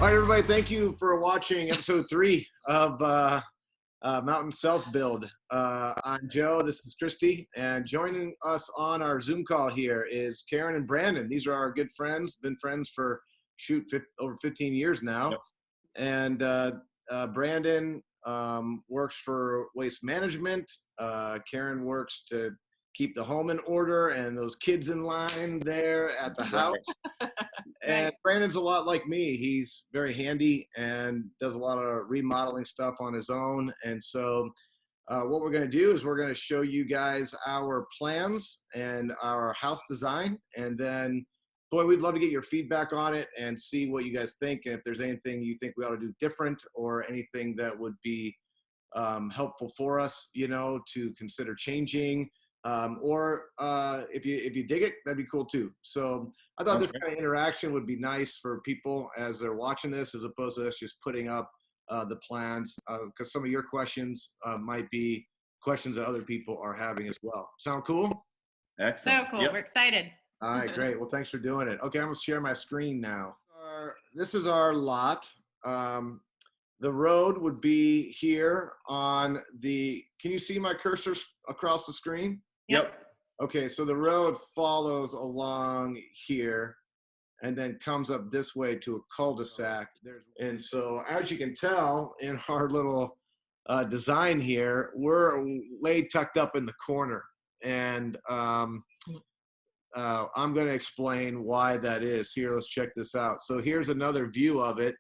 All right, everybody, thank you for watching episode 3 of Mountain Self Build. I'm Joe, this is Christy, and joining us on our Zoom call here is Karen and Brandon. These are our good friends, been friends for, over 15 years now. Yep. And Brandon works for waste management. Karen works to keep the home in order and those kids in line there at the house. And Brandon's a lot like me. He's very handy and does a lot of remodeling stuff on his own. And so what we're going to do is we're going to show you guys our plans and our house design. And then, boy, we'd love to get your feedback on it and see what you guys think. And if there's anything you think we ought to do different or anything that would be helpful for us, you know, to consider changing. Or if you dig it, that'd be cool too. So I thought this kind of interaction would be nice for people as they're watching this, as opposed to us just putting up the plans, because some of your questions might be questions that other people are having as well. Sound cool? Excellent. So cool. Yep. We're excited. All right, great. Well, thanks for doing it. Okay, I'm gonna share my screen now. This is our lot. The road would be here on the, can you see my cursor across the screen? Yep. Okay, so the road follows along here and then comes up this way to a cul-de-sac. And so as you can tell in our little design here, we're way tucked up in the corner. And I'm gonna explain why that is. Here, let's check this out. So here's another view of it.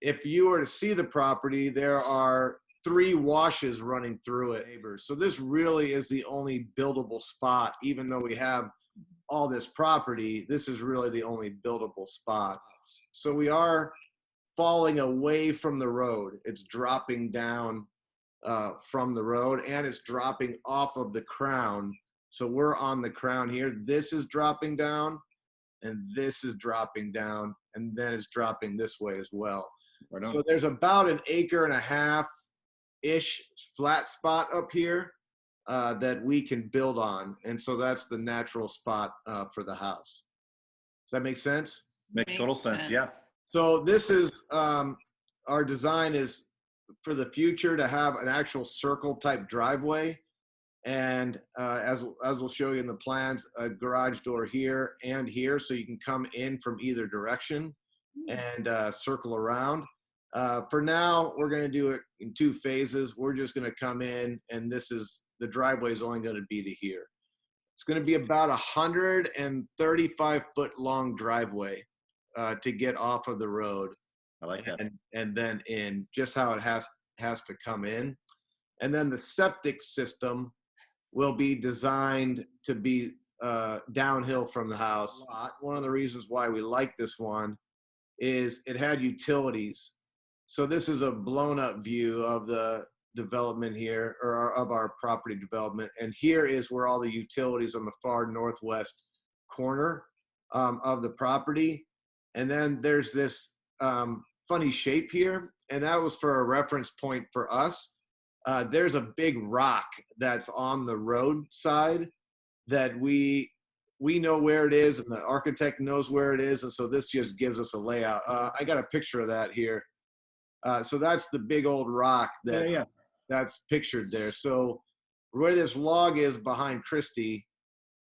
If you were to see the property, there are 3 washes running through it. So this really is the only buildable spot. Even though we have all this property, this is really the only buildable spot. So we are falling away from the road. It's dropping down from the road, and it's dropping off of the crown. So we're on the crown here. This is dropping down, and this is dropping down, and then it's dropping this way as well. Right. So there's about 1.5 acres-ish flat spot up here that we can build on. And so that's the natural spot for the house. Does that make sense? Makes total sense, yeah. So this is, our design is for the future to have an actual circle type driveway. And as we'll show you in the plans, a garage door here and here, so you can come in from either direction and circle around. For now, we're going to do it in 2 phases. We're just going to come in, and the driveway is only going to be to here. It's going to be about 135-foot long driveway to get off of the road. I like that. And then in, just how it has to come in. And then the septic system will be designed to be downhill from the house. One of the reasons why we like this one is it had utilities. So this is a blown up view of the development here, or of our property development. And here is where all the utilities on the far northwest corner of the property. And then there's this funny shape here. And that was for a reference point for us. There's a big rock that's on the roadside that we know where it is, and the architect knows where it is. And so this just gives us a layout. I got a picture of that here. So that's the big old rock that's pictured there. So where this log is behind Christy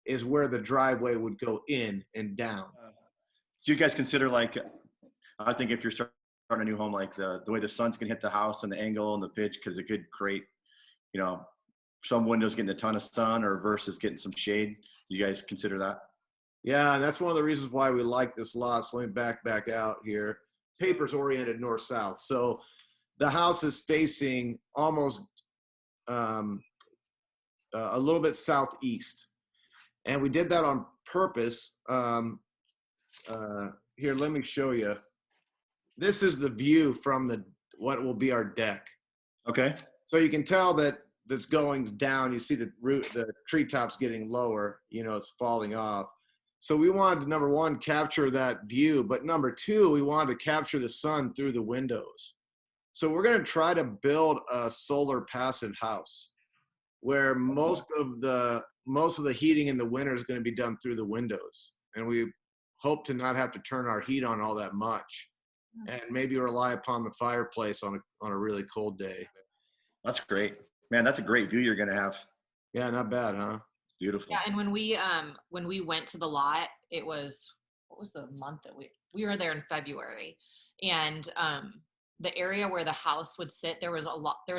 is where the driveway would go in and down. So you guys consider, like, I think if you're starting a new home, like the way the sun's gonna hit the house and the angle and the pitch, because it could create, you know, some windows getting a ton of sun or versus getting some shade. You guys consider that? Yeah, and that's one of the reasons why we like this lot. So let me back out here. Paper's oriented north-south. So the house is facing almost a little bit southeast. And we did that on purpose. Here, let me show you. This is the view from what will be our deck. Okay. So you can tell that that's going down. You see the treetops getting lower, you know, it's falling off. So we wanted to, number 1, capture that view, but number 2, we wanted to capture the sun through the windows. So we're going to try to build a solar passive house where most of the heating in the winter is going to be done through the windows. And we hope to not have to turn our heat on all that much. and maybe rely upon the fireplace on a really cold day. That's great, man. That's a great view you're gonna have. Yeah, not bad, huh? Beautiful. Yeah, and when we went to the lot, it was, what was the month that we were there in February, and the area where the house would sit, there was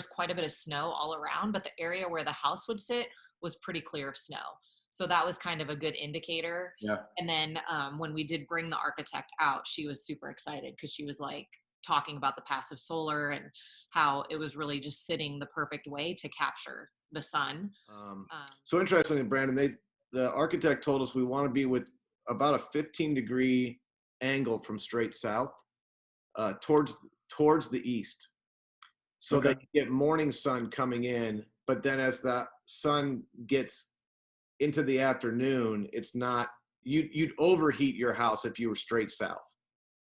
quite a bit of snow all around, but the area where the house would sit was pretty clear of snow. So that was kind of a good indicator. Yeah. And then when we did bring the architect out, she was super excited because she was like talking about the passive solar and how it was really just sitting the perfect way to capture the sun. So interestingly, Brandon, the architect told us we want to be with about a 15-degree angle from straight south towards the east. So Okay. that you get morning sun coming in, but then as the sun gets into the afternoon, it's not, you'd overheat your house if you were straight south.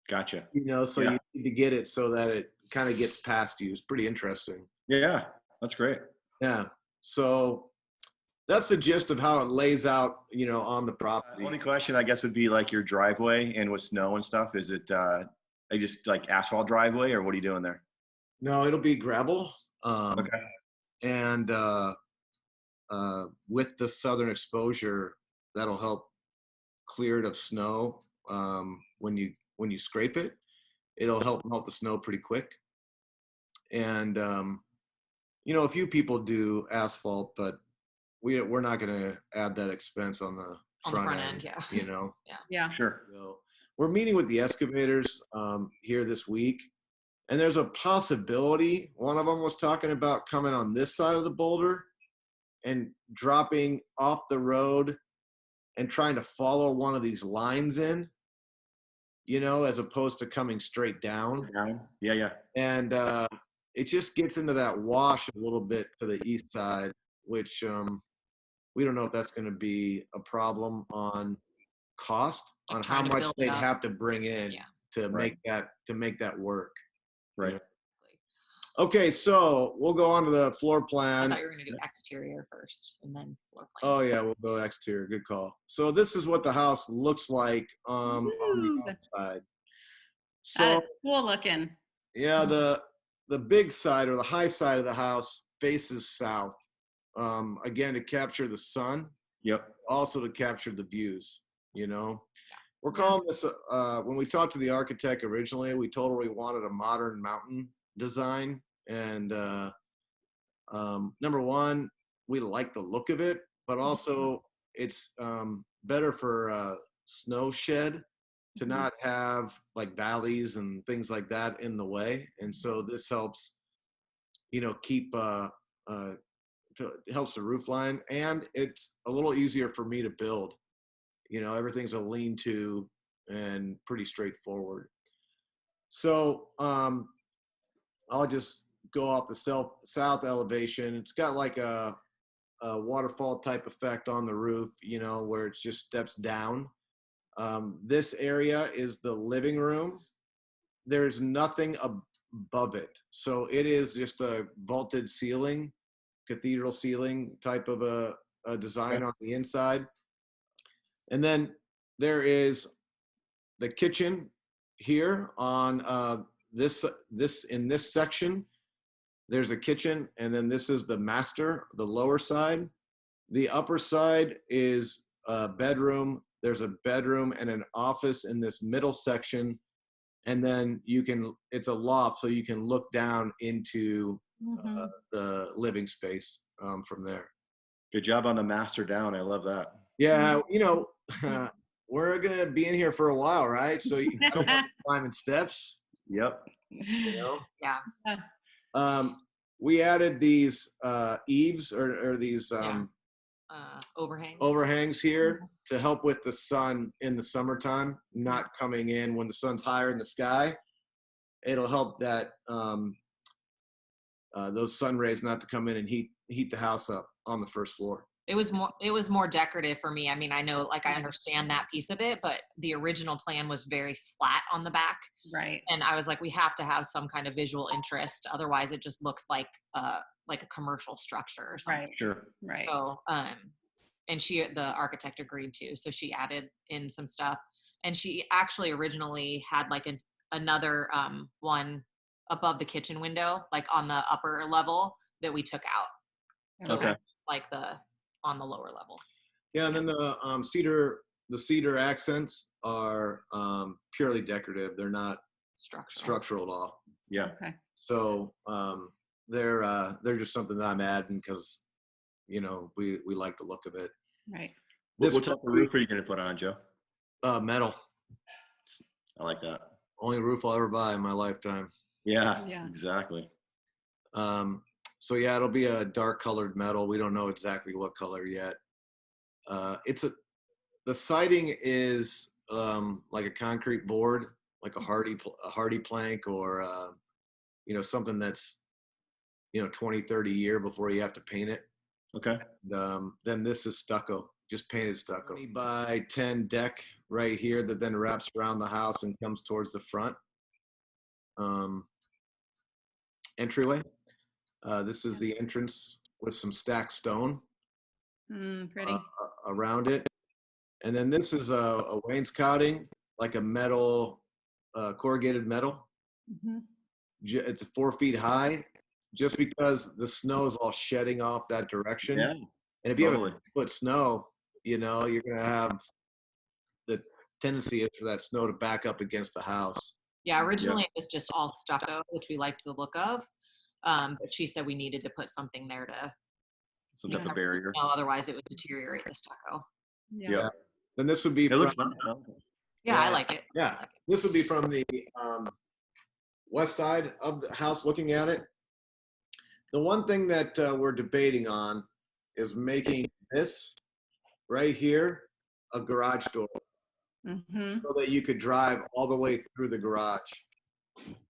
Gotcha. So Yeah. you need to get it so that it kind of gets past you. It's pretty interesting. Yeah, that's great. Yeah. So that's the gist of how it lays out, on the property. Only question I guess would be like your driveway and with snow and stuff. Is it just like asphalt driveway or what are you doing there? No, it'll be gravel. Okay. And with the southern exposure, that'll help clear it of snow. When you scrape it, it'll help melt the snow pretty quick. And a few people do asphalt, but we're not going to add that expense on the front end. Yeah. Yeah. Sure. So we're meeting with the excavators here this week, and there's a possibility one of them was talking about coming on this side of the boulder and dropping off the road and trying to follow one of these lines in, as opposed to coming straight down. Yeah. And it just gets into that wash a little bit to the east side, which we don't know if that's going to be a problem on cost, on how much they'd have to bring in to make that work. Right. Okay, so we'll go on to the floor I plan. thought you were going to do exterior first and then floor plan. Oh yeah, we'll go exterior. Good call. So this is what the house looks like on the outside. So Cool looking. yeah, the big side or the high side of the house faces south. Again, to capture the sun. Yep. Also to capture the views. We're calling this. When we talked to the architect originally, we told her we wanted a modern mountain design. And number one, we like the look of it, but also it's better for snow shed to not have like valleys and things like that in the way. And so this helps, keep helps the roof line, and it's a little easier for me to build. Everything's a lean-to and pretty straightforward. So I'll just go off the south elevation. It's got like a waterfall type effect on the roof, where it just steps down. This area is the living room. There's nothing above it. So it is just a vaulted ceiling, cathedral ceiling type of a design on the inside. And then there is the kitchen here on this in this section. There's a kitchen, and then this is the master, the lower side. The upper side is a bedroom. There's a bedroom and an office in this middle section. And then it's a loft, so you can look down into the living space from there. Good job on the master down. I love that. Yeah, we're gonna be in here for a while, right? So you don't want to climbing steps. Yep. Yeah. We added these eaves or these overhangs here to help with the sun in the summertime, not coming in when the sun's higher in the sky. It'll help that those sun rays not to come in and heat the house up on the first floor. It was more decorative for me. I mean, I know, I understand that piece of it, but the original plan was very flat on the back. Right. And I was like, we have to have some kind of visual interest. Otherwise it just looks like a commercial structure or something. Right. Sure. Right. So, and the architect agreed to, so she added in some stuff. And she actually originally had like another one above the kitchen window, like on the upper level that we took out. So Okay. it's like on the lower level. Yeah, and then the cedar accents are purely decorative. They're not structural at all. Yeah. Okay. So they're just something that I'm adding because we like the look of it. Right. What type of roof are you going to put on, Joe? Metal. I like that. Only roof I'll ever buy in my lifetime. Yeah, Yeah. exactly. So yeah, it'll be a dark colored metal. We don't know exactly what color yet. The siding is like a concrete board, like a hardy plank, or something that's 20, 30 year before you have to paint it. Okay. Then this is stucco, just painted stucco. 20 by 10 deck right here that then wraps around the house and comes towards the front entryway. This is the entrance with some stacked stone Pretty. around it. And then this is a wainscoting, like a metal, corrugated metal. Mm-hmm. It's 4 feet high, just because the snow is all shedding off that direction. Yeah. And if you Totally. have a foot snow, you're going to have the tendency is for that snow to back up against the house. Yeah, originally it was just all stucco, which we liked the look of. But she said we needed to put something there to Some type of barrier. no, otherwise it would deteriorate the stucco. Yeah. Then this would be It looks fun. Yeah, I like it. Yeah, this would be from the west side of the house looking at it. The one thing that we're debating on is making this right here a garage door, Mm-hmm. so that you could drive all the way through the garage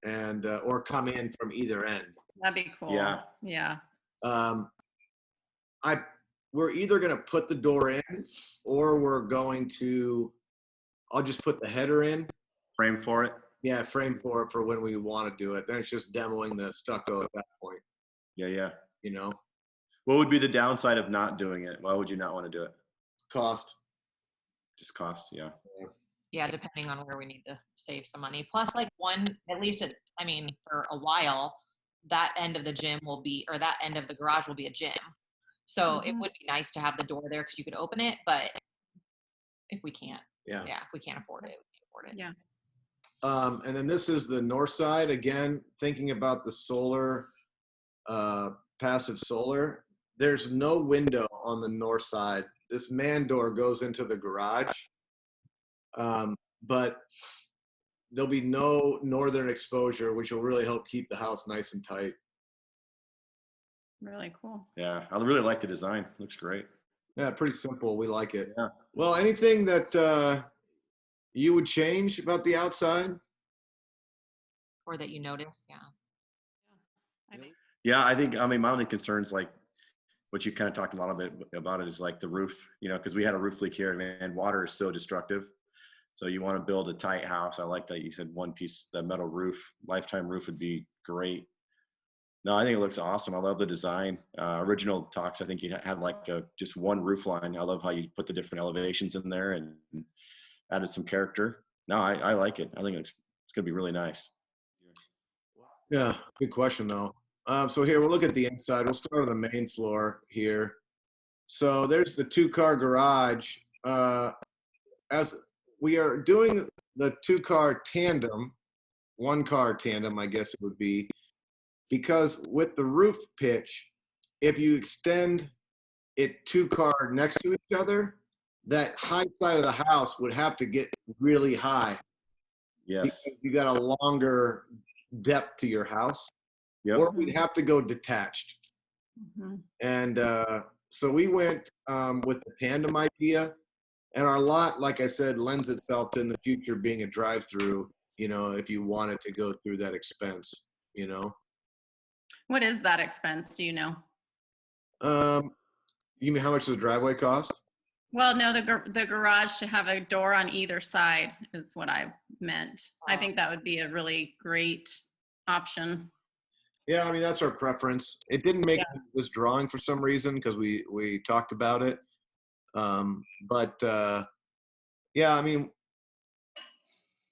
and or come in from either end. That'd be cool. Yeah. Yeah. We're either going to put the door in, or we're going to, I'll just put the header in. Frame for it. Yeah, frame for it for when we want to do it. Then it's just demoing the stucco at that point. Yeah. What would be the downside of not doing it? Why would you not want to do it? Cost. Just cost. Yeah. Yeah, depending on where we need to save some money. Plus, like for a while, that end of the gym will be, or that end of the garage will be a gym. So it would be nice to have the door there because you could open it, but if we can't, if we can't afford it, we can't afford it. Yeah. And then this is the north side. Again, thinking about the solar, passive solar, there's no window on the north side. This man door goes into the garage, but there'll be no northern exposure, which will really help keep the house nice and tight. Really cool. Yeah. I really like the design. Looks great. Yeah, pretty simple. We like it. Yeah. Well, anything that you would change about the outside? Or that you notice, Yeah. I think, my only concerns, like what you kind of talked a lot about it, is like the roof, because we had a roof leak here, and water is so destructive. So you want to build a tight house. I like that you said one piece, the metal roof, lifetime roof would be great. No, I think it looks awesome. I love the design. Original talks, I think you had like just one roof line. I love how you put the different elevations in there and added some character. No, I like it. I think it's going to be really nice. Yeah, good question though. So here we'll look at the inside. We'll start on the main floor here. So there's the 2-car garage. As we are doing the 2-car tandem, 1-car tandem, I guess it would be, because with the roof pitch, if you extend it 2-car next to each other, that high side of the house would have to get really high. Yes. Because you got a longer depth to your house. Yep. Or we'd have to go detached. Mm-hmm. And so we went with the tandem idea. And our lot, like I said, lends itself to in the future being a drive-through, if you wanted to go through that expense, What is that expense? Do you know? You mean how much does the driveway cost? Well, no, the garage to have a door on either side is what I meant. I think that would be a really great option. Yeah, I mean, that's our preference. It didn't make this drawing for some reason because we talked about it. But yeah, I mean,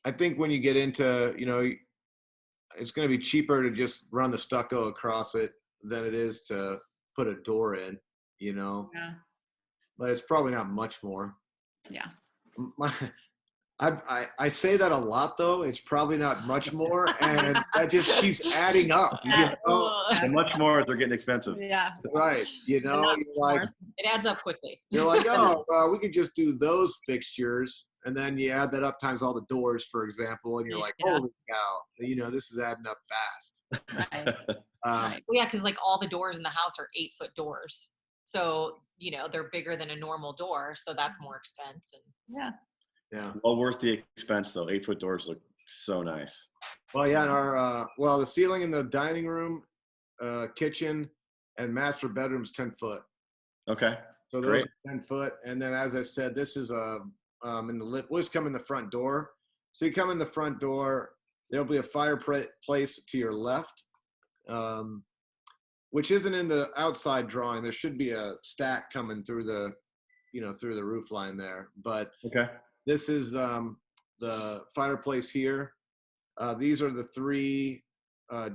I think when you get into, it's going to be cheaper to just run the stucco across it than it is to put a door in, Yeah. but it's probably not much more. Yeah. My, I say that a lot though. It's probably not much more, and that just keeps adding up. And much more as they're getting expensive. Yeah. Right? And not You're like, it adds up quickly. you're like, oh, well, we could just do those fixtures, and then you add that up times all the doors, for example, and you're like, Yeah. holy cow, this is adding up fast. Right. Right. Well, yeah, because like all the doors in the house are 8-foot doors, so they're bigger than a normal door, so that's more expense. And Yeah. Yeah. Well worth the expense though. 8-foot doors look so nice. Well, yeah, and our the ceiling in the dining room, kitchen, and master bedroom's 10 foot. Okay. So those Great. are 10 foot, and then as I said, this is we'll just come in the front door. So you come in the front door, there'll be a fireplace to your left, which isn't in the outside drawing. There should be a stack coming through the roof line there, but Okay. this is the fireplace here. These are the 3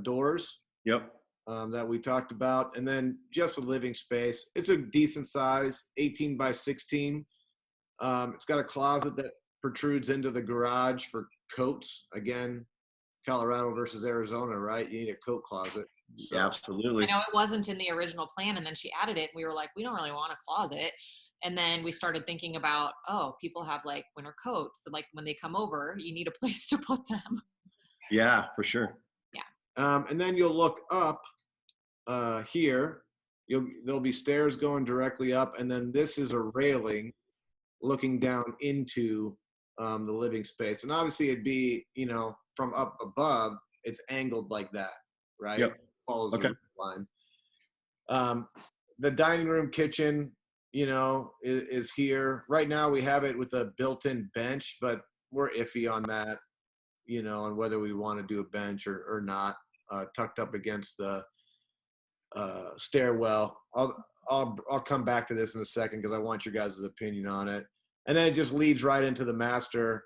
doors Yep. that we talked about, and then just a living space. It's a decent size, 18 by 16. It's got a closet that protrudes into the garage for coats. Again, Colorado versus Arizona, right? You need a coat closet. So, Yeah, absolutely. I know it wasn't in the original plan, and then she added it. We were like, we don't really want a closet. And then we started thinking about, people have like winter coats. So like when they come over, you need a place to put them. Yeah, for sure. and then you'll look up here. There'll be stairs going directly up, and then this is a railing looking down into the living space. And obviously it'd be, from up above, it's angled like that, right? Yep. Follows Okay. the roof line. The dining room kitchen, is here. Right now we have it with a built-in bench, but we're iffy on that, on whether we want to do a bench or not, tucked up against the stairwell. I'll come back to this in a second because I want your guys' opinion on it. And then it just leads right into the master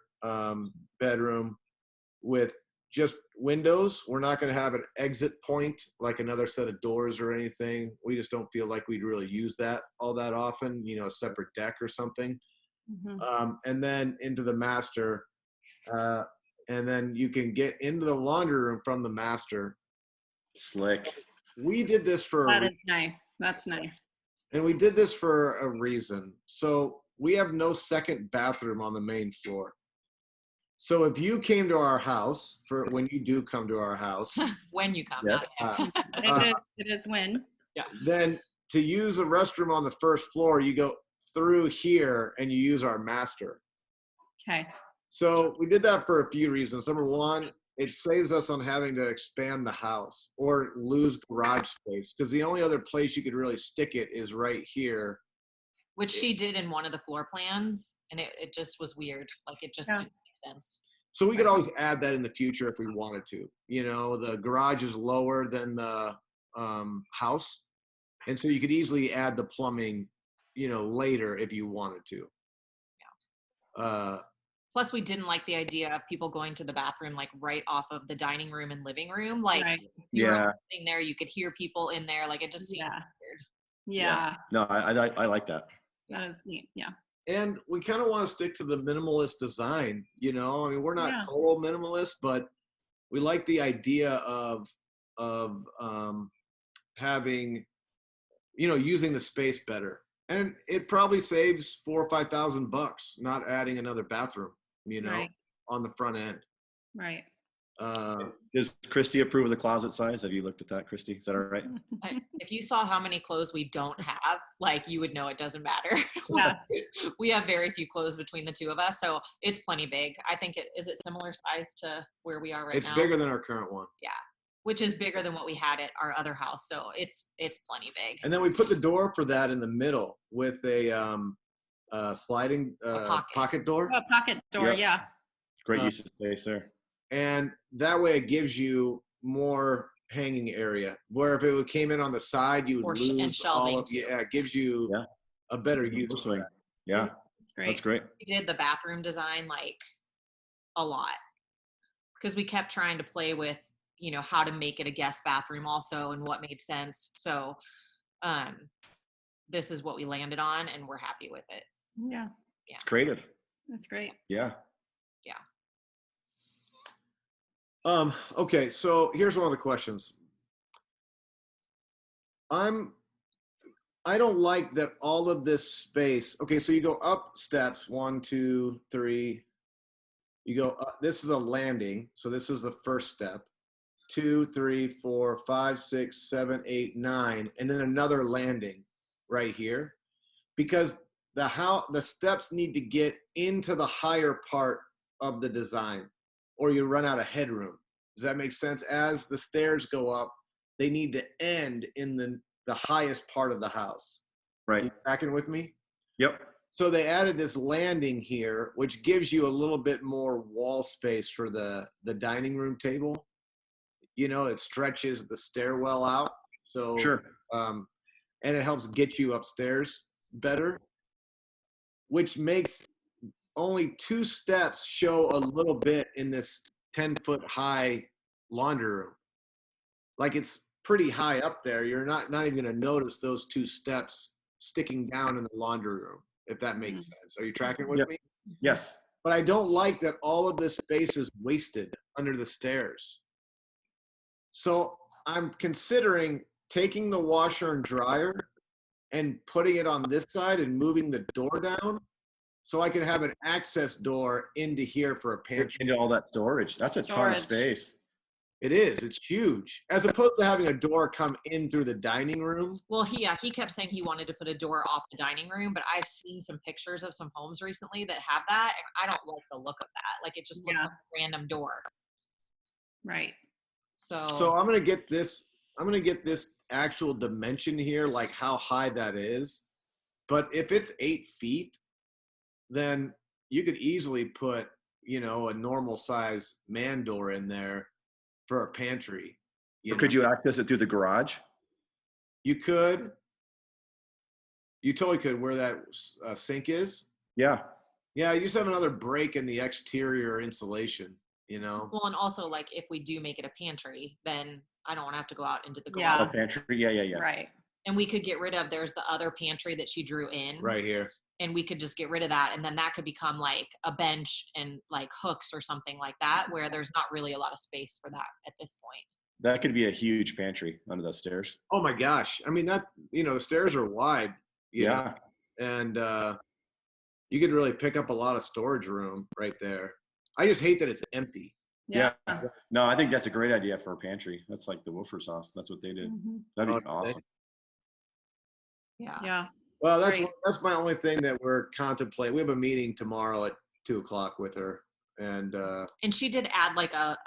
bedroom with just windows. We're not going to have an exit point like another set of doors or anything. We just don't feel like we'd really use that all that often, a separate deck or something. Mm-hmm. And then into the master. And then you can get into the laundry room from the master. Slick. We did this for That is nice. That's nice. And we did this for a reason. So we have no second bathroom on the main floor. So if you came to our house, for when you do come to our house, When you come, Yes. not if. It is when. then to use a restroom on the first floor, you go through here and you use our master. Okay. So we did that for a few reasons. Number one, it saves us on having to expand the house or lose garage space, because the only other place you could really stick it is right here. Which she did in one of the floor plans, and it just was weird. Like it just Yeah. didn't make sense. So we could always add that in the future if we wanted to. The garage is lower than the house, and so you could easily add the plumbing, later if you wanted to. Yeah. Plus, we didn't like the idea of people going to the bathroom like right off of the dining room and living room. Like Right. you were Yeah. sitting there, you could hear people in there. Like it just seemed Yeah. weird. Yeah. No, I like that. That is neat. Yeah. And we kind of want to stick to the minimalist design. I mean, we're not Yeah. total minimalist, but we like the idea of having, using the space better. And it probably saves $4,000 or $5,000 not adding another bathroom, Right. on the front end. Right. Does Christy approve of the closet size? Have you looked at that, Christy? Is that all right? If you saw how many clothes we don't have, like you would know it doesn't matter. Yeah. We have very few clothes between the two of us, so it's plenty big. I think is it similar size to where we are right It's now? bigger than our current one. Which is bigger than what we had at our other house, so it's plenty big. And then we put the door for that in the middle with a sliding pocket door. Oh, pocket door. Yep. Yeah. Great use of space there. And that way it gives you more hanging area, where if it came in on the side, you Or would and lose shelving, all of, too. yeah, it gives you Yeah. a better use of Swing. that. Yeah, That's great. that's great. We did the bathroom design like a lot. because we kept trying to play with, you know, how to make it a guest bathroom also and what made sense. So this is what we landed on, and we're happy with it. Yeah, Yeah. It's creative. that's great. Yeah. Okay, so here's one of the questions. I don't like that all of this space. Okay, so you go up steps, 1, 2, 3. You go up, this is a landing, so this is the first step. 2, 3, 4, 5, 6, 7, 8, 9, and then another landing right here, because the steps need to get into the higher part of the design, or you run out of headroom. Does that make sense? As the stairs go up, they need to end in the highest part of the house. Right. You tracking with me? Yep. So they added this landing here, which gives you a little bit more wall space for the dining room table. You know, it stretches the stairwell out. So, Sure. and it helps get you upstairs better, which makes only 2 steps show a little bit in this 10-foot high laundry room. Like, it's pretty high up there. You're not even going to notice those 2 steps sticking down in the laundry room, if that makes sense. Are you tracking with Yep. me? Yes. But I don't like that all of this space is wasted under the stairs. So I'm considering taking the washer and dryer and putting it on this side and moving the door down so I can have an access door into here for a pantry. Into all that storage. That's a ton of Storage. space. It is. It's huge. As opposed to having a door come in through the dining room. Well, he kept saying he wanted to put a door off the dining room, but I've seen some pictures of some homes recently that have that, and I don't like the look of that. Like, it just looks Yeah. like a random door. Right. So I'm gonna get this actual dimension here, like how high that is. But if it's 8 feet, then you could easily put, you know, a normal size man door in there for a pantry. Or could you access it through the garage? You could. You totally could. Where that sink is. Yeah. Yeah, you just have another break in the exterior insulation. You know. Well, and also, like, if we do make it a pantry, then I don't want to have to go out into the garage. Yeah. A pantry. Yeah. Right. And we could get rid of, there's the other pantry that she drew in. Right here. And we could just get rid of that. And then that could become like a bench and like hooks or something like that, where there's not really a lot of space for that at this point. That could be a huge pantry under those stairs. Oh my gosh. I mean, that, you know, the stairs are wide. You know, Yeah. and you could really pick up a lot of storage room right there. I just hate that it's empty. Yeah. No, I think that's a great idea for a pantry. That's like the Wolfer's house. That's what they did. Mhm. That'd be Oh, awesome. Yeah. Yeah. Well, that's Great. my only thing that we're contemplating. We have a meeting tomorrow at 2:00 with her, and And she did add like a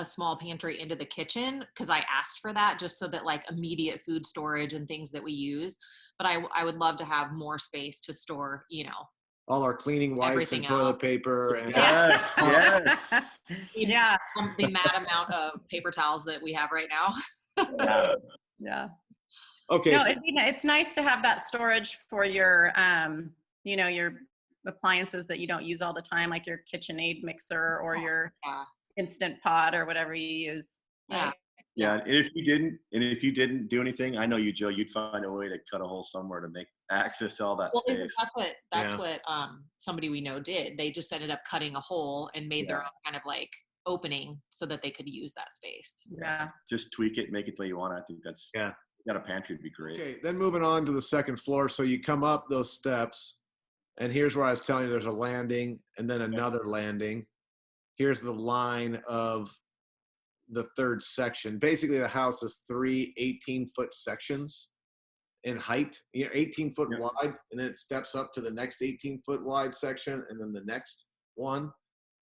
small pantry into the kitchen, because I asked for that just so that like immediate food storage and things that we use. But I would love to have more space to store, you know, all our cleaning wipes Everything and toilet else. paper, and Yes. Yes. Yeah. the mad amount of paper towels that we have right now. Yeah. Yeah. okay. No, So, it's nice to have that storage for your, you know, your appliances that you don't use all the time, like your KitchenAid mixer or your Yeah. Instant Pot or whatever you use. Yeah. Right? Yeah. And if you didn't do anything, I know you, Joe, you'd find a way to cut a hole somewhere to make access to all that Well, space. that's what somebody we know did. They just ended up cutting a hole and made their own kind of like opening so that they could use that space. Yeah. Just tweak it, make it the way you want. I think that's Yeah. Got a pantry would be great. okay, then moving on to the second floor. So you come up those steps, and here's where I was telling you there's a landing and then another landing. Here's the line of the third section. Basically, the house is 3 18-foot sections in height, 18-foot Yeah. wide, and then it steps up to the next 18-foot wide section, and then the next one.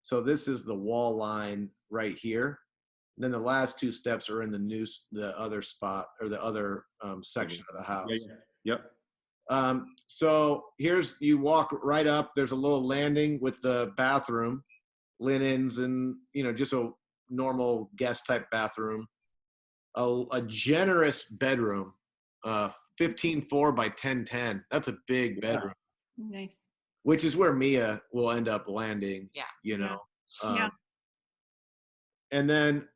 So this is the wall line right here. Then the last 2 steps are in the other spot, or the other section of the house. Yep. So you walk right up. There's a little landing with the bathroom, linens, and just a normal guest type bathroom. A generous bedroom, 15.4 by 10.10. That's a big bedroom, Nice. which is where Mia will end up landing. Yeah. Yeah. And then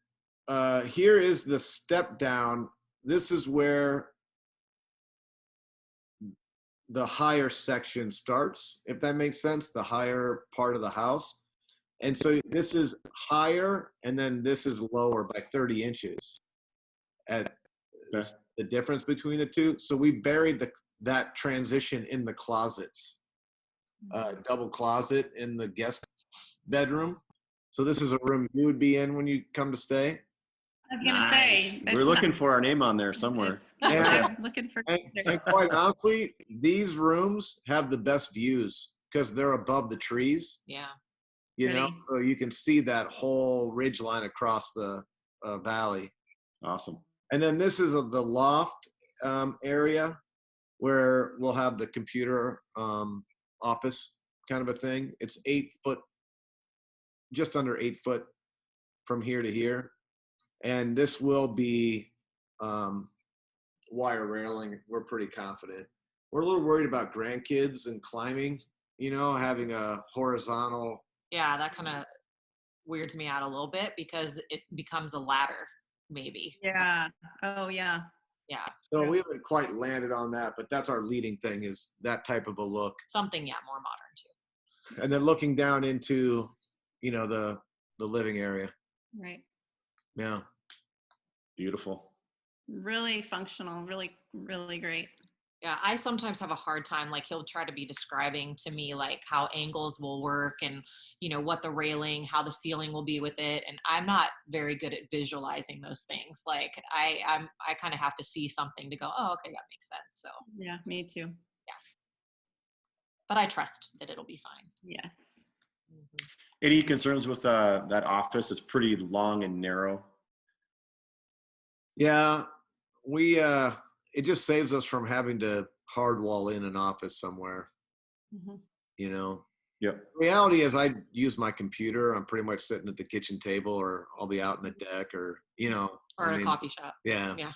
here is the step down. This is where the higher section starts, if that makes sense, the higher part of the house. And so this is higher, and then this is lower by 30 inches at Okay. the difference between the two. So we buried that transition in the closets, double closet in the guest bedroom. So this is a room you would be in when you come to stay. I was gonna Nice. say We're it's looking not- for our name on there somewhere. Yeah. I'm looking for. And quite honestly, these rooms have the best views because they're above the trees, Yeah. you know, Pretty. so you can see that whole ridge line across the valley. Awesome. And then this is the loft area where we'll have the computer office kind of a thing. It's 8 foot, just under 8 foot from here to here. And this will be wire railing. We're pretty confident. We're a little worried about grandkids and climbing, you know, having a horizontal. Yeah, that kind of weirds me out a little bit because it becomes a ladder, maybe. Yeah. Oh yeah. Yeah. So we haven't quite landed on that, but that's our leading thing, is that type of a look. Something, yeah, more modern too. And then looking down into, you know, the living area. Right. Yeah. Beautiful. Really functional. Really, really great. Yeah, I sometimes have a hard time, like he'll try to be describing to me like how angles will work and, you know, what the railing, how the ceiling will be with it. And I'm not very good at visualizing those things. Like I kind of have to see something to go, oh, okay, that makes sense. So, Yeah, me too. but I trust that it'll be fine. Yes. Mhm. Any concerns with that office? It's pretty long and narrow. Yeah. We, it just saves us from having to hard wall in an office somewhere, Mhm. you know. Yep. Reality is I use my computer. I'm pretty much sitting at the kitchen table, or I'll be out in the deck, or, you know, Or I a mean, coffee shop. yeah. Yeah.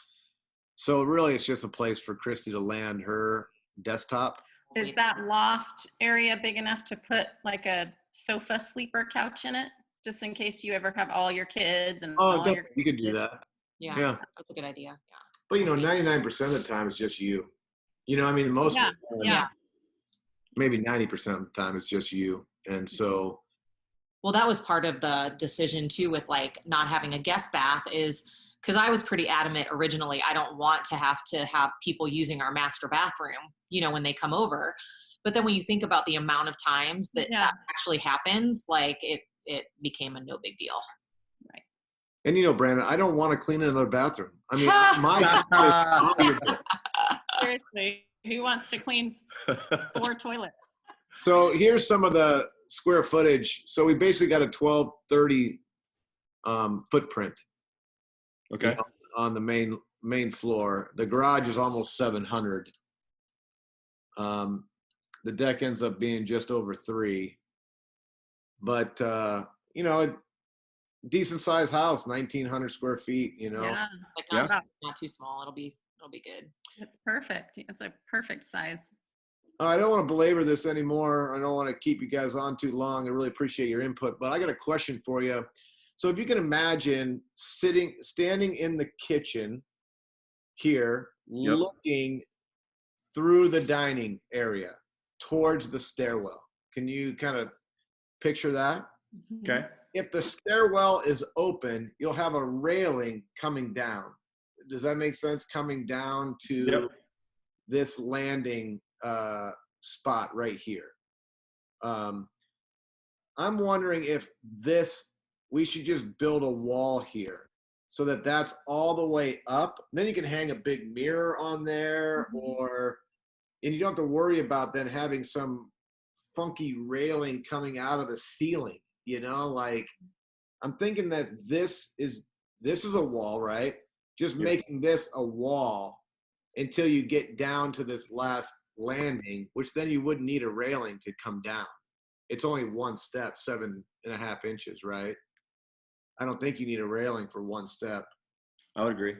So really it's just a place for Christy to land her desktop. Is that loft area big enough to put like a sofa sleeper couch in it? Just in case you ever have all your kids and Oh, all your definitely. You could do that. Yeah, Yeah. that's a good idea. Yeah. But, you know, We'll see. 99% of the time it's just you. You know, I mean, most Yeah, of the time, yeah. maybe 90% of the time it's just you. And so, Well, that was part of the decision too with like not having a guest bath, is because I was pretty adamant originally. I don't want to have people using our master bathroom, you know, when they come over. But then when you think about the amount of times that Yeah. that actually happens, like it became a no big deal. and you know, Brandon, I don't want to clean another bathroom. I mean, my time is valuable. Seriously, who wants to clean 4 toilets? So here's some of the square footage. So we basically got a 1230 footprint, Okay. you know, on the main floor. The garage is almost 700. The deck ends up being just over 3. But you know, decent sized house, 1900 square feet, you know. Yeah, Like Yeah. not too small. It'll be good. it's perfect. It's a perfect size. I don't want to belabor this anymore. I don't want to keep you guys on too long. I really appreciate your input, but I got a question for you. So if you can imagine standing in the kitchen here, Yep. looking through the dining area towards the stairwell. Can you kind of picture that? Okay. If the stairwell is open, you'll have a railing coming down. Does that make sense? Coming down to Yep. this landing spot right here. I'm wondering if we should just build a wall here so that that's all the way up. Then you can hang a big mirror on there, and you don't have to worry about then having some funky railing coming out of the ceiling, you know, like I'm thinking that this is a wall, right? Just Yep. making this a wall until you get down to this last landing, which then you wouldn't need a railing to come down. It's only one step, 7.5 inches, right? I don't think you need a railing for one step. I would agree.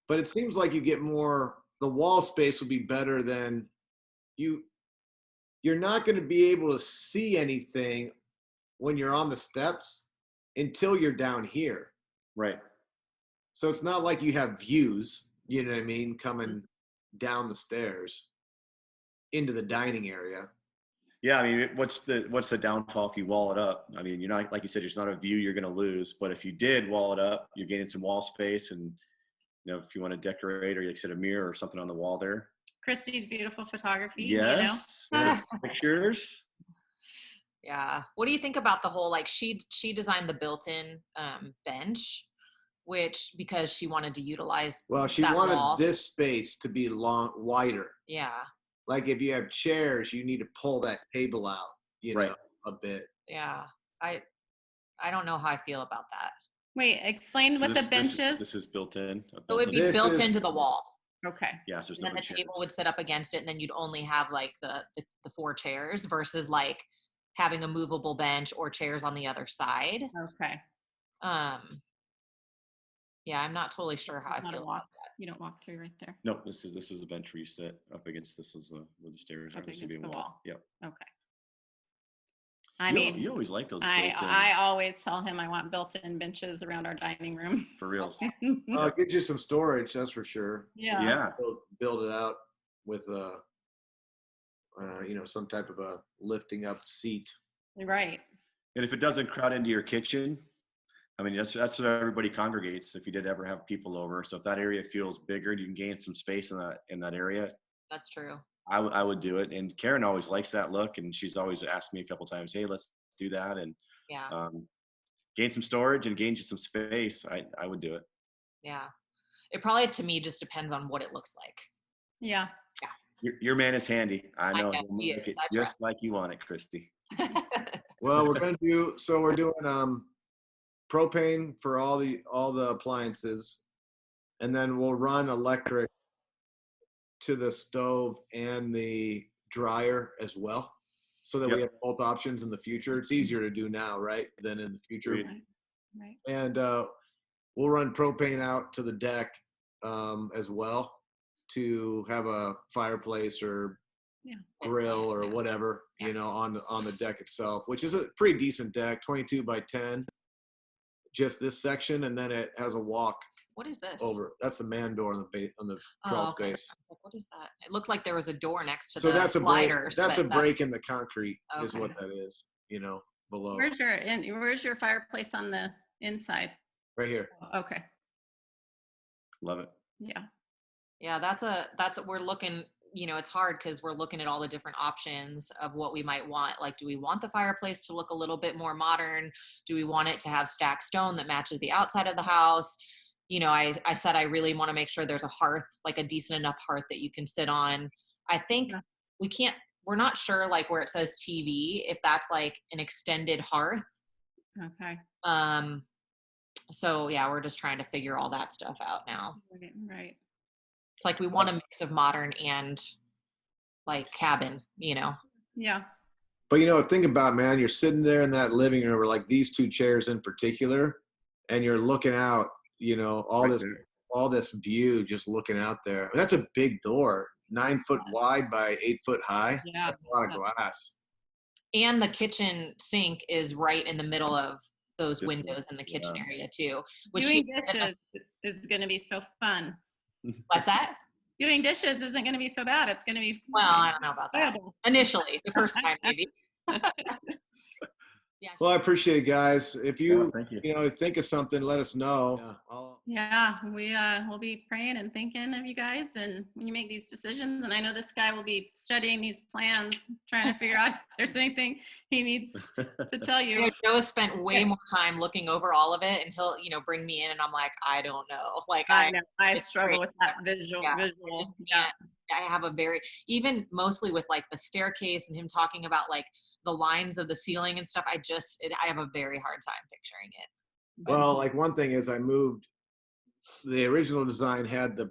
But it seems like you get more, the wall space would be better than you're not going to be able to see anything when you're on the steps until you're down here. Right. So it's not like you have views, you know what I mean, coming down the stairs into the dining area. Yeah, I mean, what's the downfall if you wall it up? I mean, you're not, like you said, there's not a view you're going to lose. But if you did wall it up, you're gaining some wall space, and if you want to decorate or like set a mirror or something on the wall there. Christy's beautiful photography. Yes, pictures. Yeah. What do you think about the whole, like, she designed the built-in bench, which, because she wanted to utilize Well, she that wanted wall. this space to be wider. Yeah. Like if you have chairs, you need to pull that table out, Right. a bit. Yeah. I don't know how I feel about that. Wait, explain what the bench is. This is built in. So it'd be This built is- into the wall. Okay. Yeah, so there's And no then the chairs. table would sit up against it, and then you'd only have like the 4 chairs versus like having a movable bench or chairs on the other side. Okay. Yeah, I'm not totally sure how I Not a feel walk. about that. You don't walk through right there. No, this is a bench where you sit up against. This is where the stairs are. Up This would be against a the wall. Yep. Okay. I mean, you always like those I built-in, always tell him I want built-in benches around our dining room. for reals. It gives you some storage, that's for sure. Yeah. Yeah. Build it out with some type of a lifting up seat. Right. And if it doesn't crowd into your kitchen, I mean, that's where everybody congregates. If you did ever have people over, so if that area feels bigger, you can gain some space in that area. That's true. I would do it. And Karen always likes that look, and she's always asked me a couple times, "Hey, let's do that," and Yeah. gain some storage and gain some space. I would do it. Yeah. It probably, to me, just depends on what it looks like. Yeah. Your man is handy. I know. know, He'll he make is. it I just like you want it, Christy. Well, we're doing propane for all the appliances, and then we'll run electric to the stove and the dryer as well, so that we have both options in the future. It's easier to do now, right, than in the future. Right. And we'll run propane out to the deck as well, to have a fireplace or grill or whatever, on the deck itself, which is a pretty decent deck, 22 by 10, just this section, and then it has a walk What is this? over. That's the man door on the crawl space. I was like, what is that? It looked like there was a door next to So the that's a break. sliders. That's a but break in the concrete, is Okay. what that is. Below. Where's your fireplace on the inside? Right here. Okay. Love it. Yeah. Yeah, that's we're looking, it's hard because we're looking at all the different options of what we might want. Like, do we want the fireplace to look a little bit more modern? Do we want it to have stacked stone that matches the outside of the house? I said I really want to make sure there's a hearth, like a decent enough hearth that you can sit on. I think we're not sure, like where it says TV, if that's like an extended hearth. Okay. So yeah, we're just trying to figure all that stuff out now. Right. It's like we want a mix of modern and like cabin, Yeah. But think about it, man, you're sitting there in that living room, or like these 2 chairs in particular, and you're looking out, all this view, just looking out there. I mean, that's a big door, 9 foot wide by 8 foot high. Yeah. That's a lot of glass. And the kitchen sink is right in the middle of those windows in the kitchen area too. Doing dishes is going to be so fun. What's that? Doing dishes isn't going to be so bad. It's going to be Well, I don't know about that. enjoyable. Initially, the first time maybe. Yeah. Well, I appreciate it, guys. If you, Thank you. think of something, let us know. Yeah, we'll be praying and thinking of you guys, and when you make these decisions. And I know this guy will be studying these plans, trying to figure out if there's anything he needs to tell you. Joe has spent way more time looking over all of it, and he'll, bring me in, and I'm like, I don't know. Like I know I it's struggle great. with that visual. I just can't. I have even mostly with like the staircase and him talking about like the lines of the ceiling and stuff. I have a very hard time picturing it. Well, like one thing is I moved, the original design had the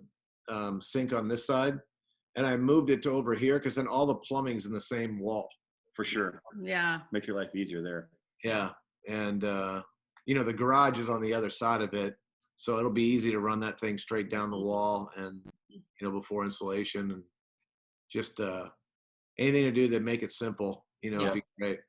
sink on this side, and I moved it to over here because then all the plumbing's in the same wall. For sure. Yeah. Make your life easier there. Yeah. And, the garage is on the other side of it. So it'll be easy to run that thing straight down the wall and, before installation, and just anything to do that make it simple, Yeah. would be great.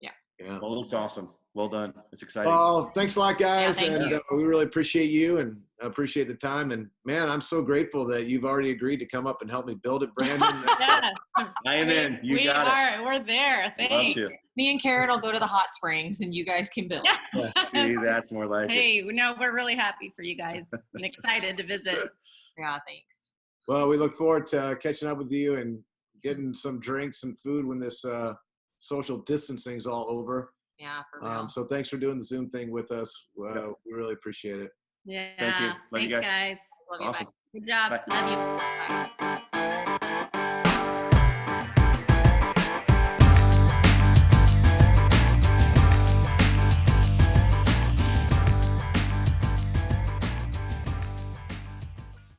Yeah. Yeah. Well, it looks awesome. Well done. It's exciting. Well, thanks a lot, guys. Yeah, thank and you. we really appreciate you and appreciate the time. And man, I'm so grateful that you've already agreed to come up and help me build it, Brandon. That's, Yeah, I am in. You we got it. are. We're there. Love Thanks. to. Me and Karen will go to the hot springs and you guys can build. See, that's more like it. Hey, no, we're really happy for you guys and excited to visit. Yeah, thanks. well, we look forward to catching up with you and getting some drinks and food when this social distancing's all over. Yeah, for real. So thanks for doing the Zoom thing with us. We really appreciate it. Yeah. Thank you. Love you Thanks, guys. guys. Love you. Bye. Awesome. Good job. Bye. Love you. Bye.